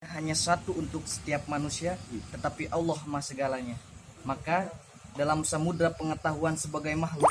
hanya satu untuk setiap manusia, tetapi Allah Maha segalanya. Maka dalam samudra pengetahuan sebagai makhluk,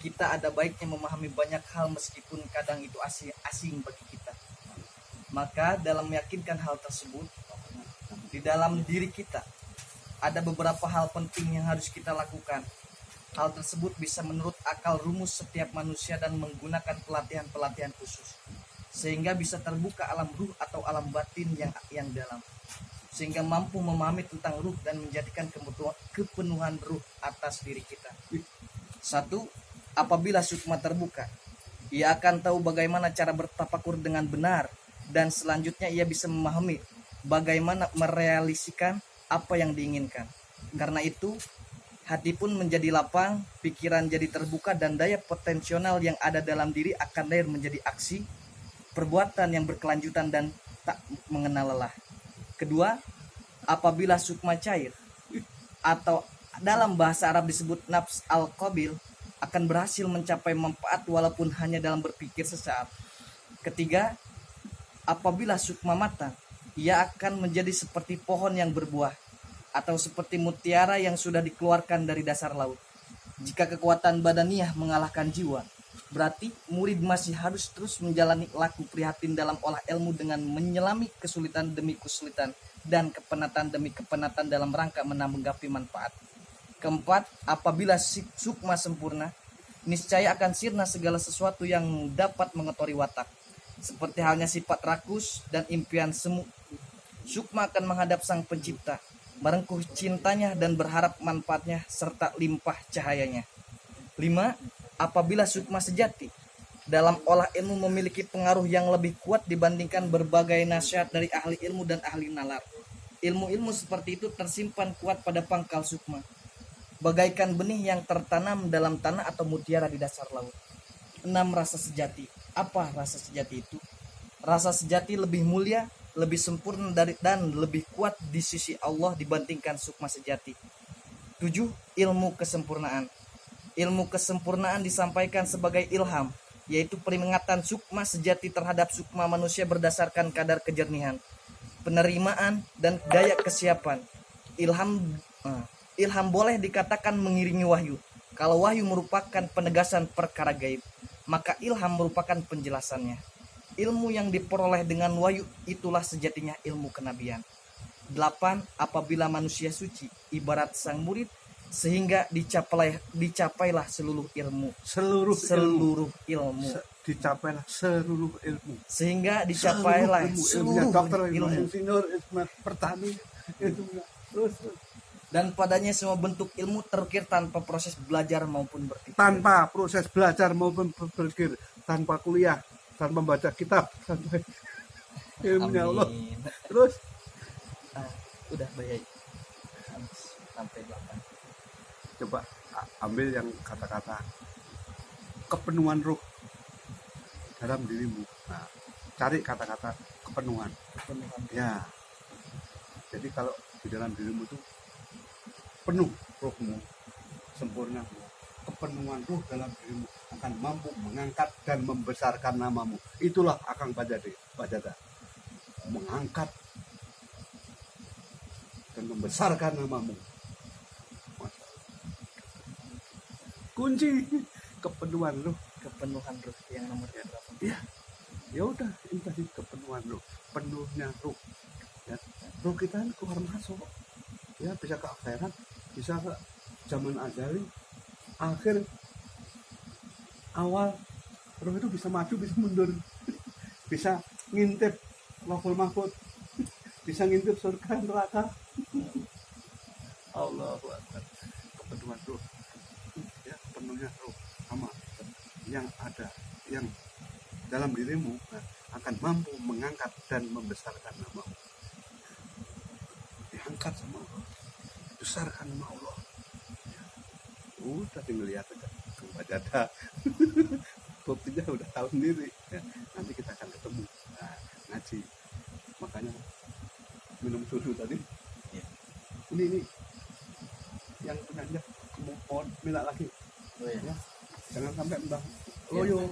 kita ada baiknya memahami banyak hal meskipun kadang itu asing bagi kita. Maka dalam meyakinkan hal tersebut, di dalam diri kita ada beberapa hal penting yang harus kita lakukan. Hal tersebut bisa menurut akal rumus setiap manusia dan menggunakan pelatihan-pelatihan khusus, sehingga bisa terbuka alam ruh atau alam batin yang dalam, sehingga mampu memahami tentang ruh dan menjadikan kepenuhan ruh atas diri kita. 1. Apabila sukma terbuka, ia akan tahu bagaimana cara bertafakur dengan benar, dan selanjutnya ia bisa memahami bagaimana merealisasikan apa yang diinginkan. Karena itu, hati pun menjadi lapang, pikiran jadi terbuka, dan daya potensial yang ada dalam diri akan lahir menjadi aksi, perbuatan yang berkelanjutan dan tak mengenal lelah. Kedua, apabila sukma cair, atau dalam bahasa Arab disebut nafs al-qabil, akan berhasil mencapai manfaat walaupun hanya dalam berpikir sesaat. Ketiga, apabila sukma matang, ia akan menjadi seperti pohon yang berbuah, atau seperti mutiara yang sudah dikeluarkan dari dasar laut. Jika kekuatan badaniah mengalahkan jiwa, berarti murid masih harus terus menjalani laku prihatin dalam olah ilmu dengan menyelami kesulitan demi kesulitan dan kepenatan demi kepenatan dalam rangka menanggapi manfaat. Keempat, apabila sukma sempurna, niscaya akan sirna segala sesuatu yang dapat mengotori watak, seperti halnya sifat rakus dan impian semu. Sukma akan menghadap sang pencipta, merengkuh cintanya dan berharap manfaatnya serta limpah cahayanya. 5. Apabila sukma sejati, dalam olah ilmu memiliki pengaruh yang lebih kuat dibandingkan berbagai nasihat dari ahli ilmu dan ahli nalar. Ilmu-ilmu seperti itu tersimpan kuat pada pangkal sukma, bagaikan benih yang tertanam dalam tanah atau mutiara di dasar laut. 6. Rasa sejati. Apa rasa sejati itu? Rasa sejati lebih mulia, lebih sempurna dan lebih kuat di sisi Allah dibandingkan sukma sejati. 7. Ilmu kesempurnaan. Ilmu kesempurnaan disampaikan sebagai ilham, yaitu peringatan sukma sejati terhadap sukma manusia berdasarkan kadar kejernihan, penerimaan, dan daya kesiapan. Ilham boleh dikatakan mengiringi wahyu. Kalau wahyu merupakan penegasan perkara gaib, maka ilham merupakan penjelasannya. Ilmu yang diperoleh dengan wahyu itulah sejatinya ilmu kenabian. 8. Apabila manusia suci, ibarat sang murid, sehingga dicapailah seluruh ilmu. Dicapailah seluruh ilmu. Sehingga dicapailah seluruh dokter, ilmu. insinyur, petani, terus. Dan padanya semua bentuk ilmu terukir tanpa proses belajar maupun berpikir. Tanpa proses belajar maupun berpikir, tanpa kuliah, tanpa membaca kitab, tanpa ilmunya Allah. Terus udah baik sampai 8. Coba ambil yang kata-kata kepenuhan ruh dalam dirimu. Nah, cari kata-kata kepenuhan. Ya. Jadi kalau di dalam dirimu itu penuh ruhmu, sempurna, kepenuhan ruh dalam dirimu akan mampu mengangkat dan membesarkan namamu. Itulah Akang Bajada. Mengangkat dan membesarkan namamu. Kunci kepenuhan ruh yang nomor berapa? Ya udah, ini tadi kepenuhan ruh, penuhnya ruh. Ya, ruh kita kan keluar masuk. Ya, bisa ke akhirat, bisa ke zaman azali, akhir, awal. Ruh itu bisa maju, bisa mundur, bisa ngintip Lauhul Mahfuz, bisa ngintip surga neraka. Allahu Akbar. Kepenuhan ruh. Ya, penuhnya ruh sama yang ada, yang dalam dirimu akan mampu mengangkat dan membesarkan namamu. Diangkat sama Allah, besarkan nama Allah. Udah tinggal lihat aja Akang Bajada. Buktinya udah tahu sendiri ya. Nanti kita akan ketemu ngaji, makanya minum susu tadi ya. Ini yang punyanya mau minta lagi. Ya. Jangan sampai mbah loyo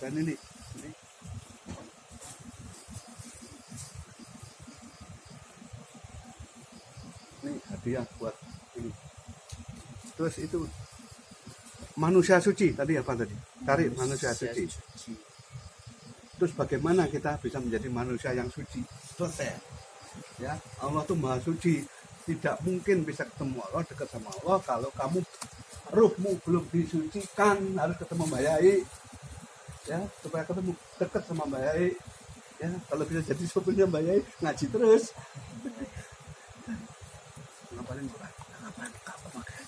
dan ini Ini hadiah buat ini. Terus itu manusia suci tadi apa tadi? Cari manusia suci. Terus bagaimana kita bisa menjadi manusia yang suci? Selesai. Ya, Allah tuh maha suci. Tidak mungkin bisa ketemu Allah, dekat sama Allah kalau kamu ruhmu belum disucikan. Harus ketemu Mbak Yai. Ya, supaya ketemu dekat sama Mbak Yai. Ya, kalau bisa jadi sopirnya Mbak Yai, ngaji terus. Ngapain Quran? Ngapain kepake?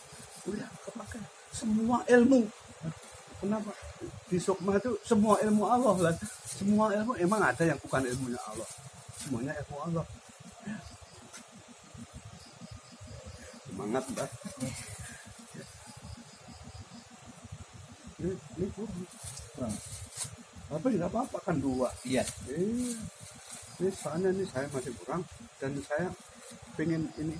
Udah kepake semua ilmu. Kenapa? Di Sukma itu semua ilmu Allah lah. Semua ilmu emang ada yang bukan ilmunya Allah. Semuanya ilmu Allah. Semangat Mbak. Ini kurang. Apa nggak apa-apa kan 2. Iya. Ini soalnya ini saya masih kurang dan saya pengen ini.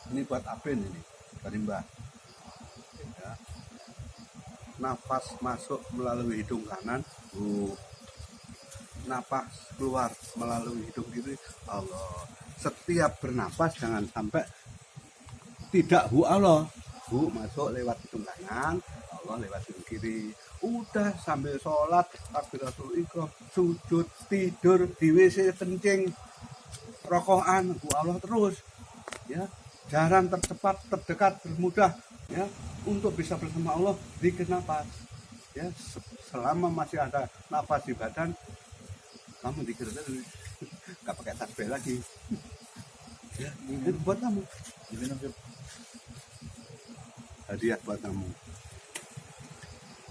Ini buat Apin ini dari Mbak. Ya. Nafas masuk melalui hidung kanan, napas keluar melalui hidung kiri. Allah. Setiap bernapas jangan sampai tidak hu Allah. Hu masuk lewat hidung kanan, Allah lewat hidung kiri. Udah sambil sholat, takbiratul ihram, sujud, tidur, di WC kencing, rokokan, hu Allah terus. Ya, jalan tercepat, terdekat, termudah, ya, untuk bisa bersama Allah bikin napas. Ya, selama masih ada napas di badan, kamu dikira terus, nggak pakai tasbih lagi. Ya, itu buat kamu. Hadiah buat kamu.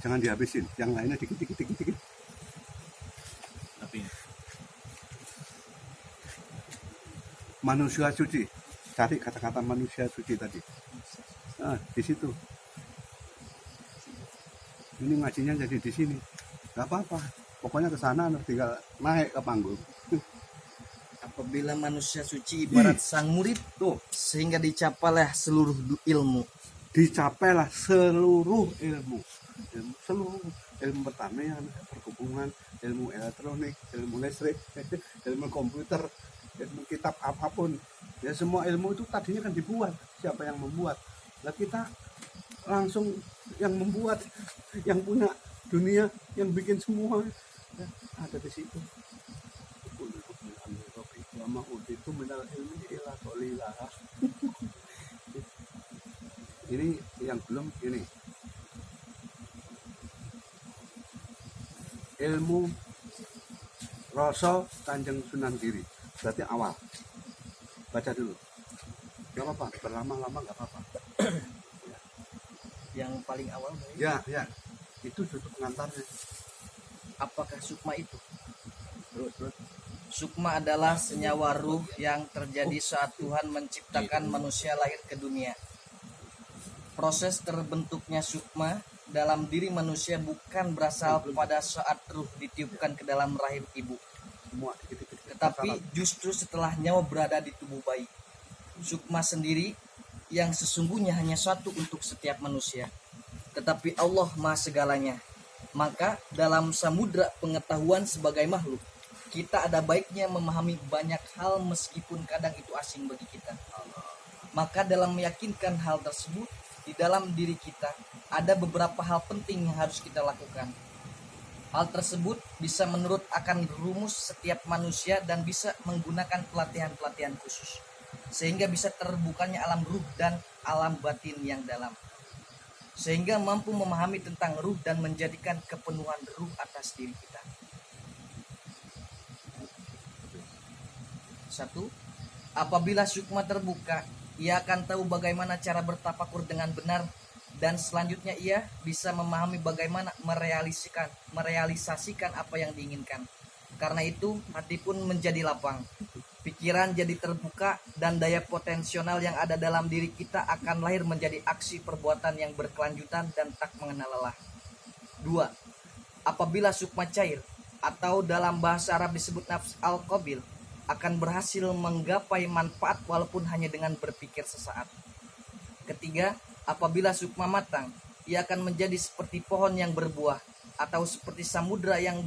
Jangan dihabisin, yang lainnya dikit. Tapi Manusia suci. Cari kata-kata manusia suci tadi. Nah, di situ. Ini ngajinya jadi di sini. Gak apa-apa. Pokoknya ke sana tinggal naik ke panggung. apabila manusia suci ibarat sang murid tuh, sehingga dicapailah seluruh ilmu. Dicapailah seluruh ilmu. Seluruh ilmu pertanian, perhubungan, ilmu elektronik, ilmu listrik, ilmu komputer, ilmu kitab apapun. Ya semua ilmu itu tadinya kan dibuat. Siapa yang membuat? Lah kita langsung yang membuat, yang punya dunia, yang bikin semua, ya, ada di situ. Ini yang belum ini. Ilmu Rasa Kanjeng Sunan Giri. Berarti awal. Baca dulu. Gak apa-apa, berlama-lama gak apa-apa. Yang paling awal Ya. Itu tutup pengantarnya. apakah sukma itu? Terus. Sukma adalah senyawa ruh yang terjadi saat Tuhan menciptakan manusia lahir ke dunia. Proses terbentuknya sukma dalam diri manusia bukan berasal pada saat ruh ditiupkan ke dalam rahim ibu, Semua dikit-dikit. tetapi justru setelah nyawa berada di tubuh bayi. Sukma sendiri yang sesungguhnya hanya satu untuk setiap manusia, tetapi Allah Maha segalanya. Maka dalam samudra pengetahuan sebagai makhluk, kita ada baiknya memahami banyak hal meskipun kadang itu asing bagi kita. Maka dalam meyakinkan hal tersebut, di dalam diri kita ada beberapa hal penting yang harus kita lakukan. Hal tersebut bisa menurut akan rumus setiap manusia dan bisa menggunakan pelatihan-pelatihan khusus, sehingga bisa terbukanya alam ruh dan alam batin yang dalam, sehingga mampu memahami tentang ruh dan menjadikan kepenuhan ruh atas diri kita. 1. Apabila sukma terbuka, ia akan tahu bagaimana cara bertafakur dengan benar, dan selanjutnya ia bisa memahami bagaimana merealisasikan apa yang diinginkan. Karena itu hati pun menjadi lapang, pikiran jadi terbuka, dan daya potensial yang ada dalam diri kita akan lahir menjadi aksi perbuatan yang berkelanjutan dan tak mengenal lelah. 2. Apabila sukma cair, atau dalam bahasa Arab disebut nafs al-qabil, akan berhasil menggapai manfaat walaupun hanya dengan berpikir sesaat. 3. Apabila sukma matang, ia akan menjadi seperti pohon yang berbuah atau seperti samudra yang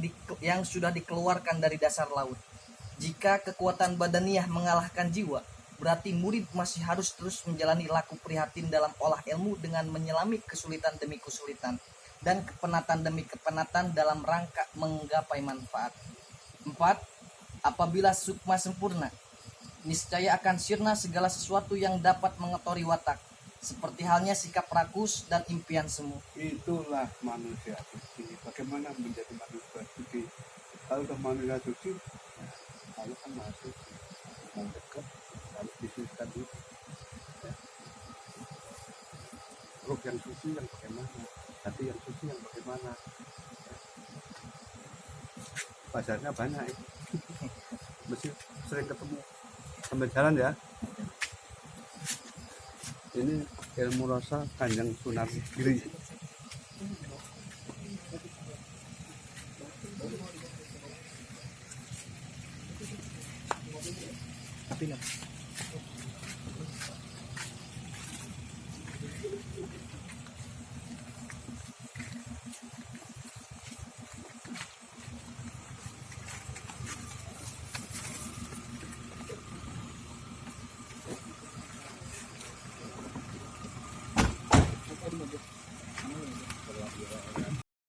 sudah dikeluarkan dari dasar laut. Jika kekuatan badaniah mengalahkan jiwa, berarti murid masih harus terus menjalani laku prihatin dalam olah ilmu dengan menyelami kesulitan demi kesulitan dan kepenatan demi kepenatan dalam rangka menggapai manfaat. 4. Apabila sukma sempurna, niscaya akan sirna segala sesuatu yang dapat mengotori watak, seperti halnya sikap rakus dan impian semu. Itulah manusia suci. Bagaimana menjadi manusia suci? Kalau sudah manusia suci, kalau kan masuk mau dekat, harus disucikan dulu. Ya. Ruh yang suci yang bagaimana? Hati yang suci yang bagaimana? Ya. Pasarnya banyak ya. Mesti sering ketemu sambil jalan ya. Ini ilmu rasa Kanjeng Sunan Giri. Tapi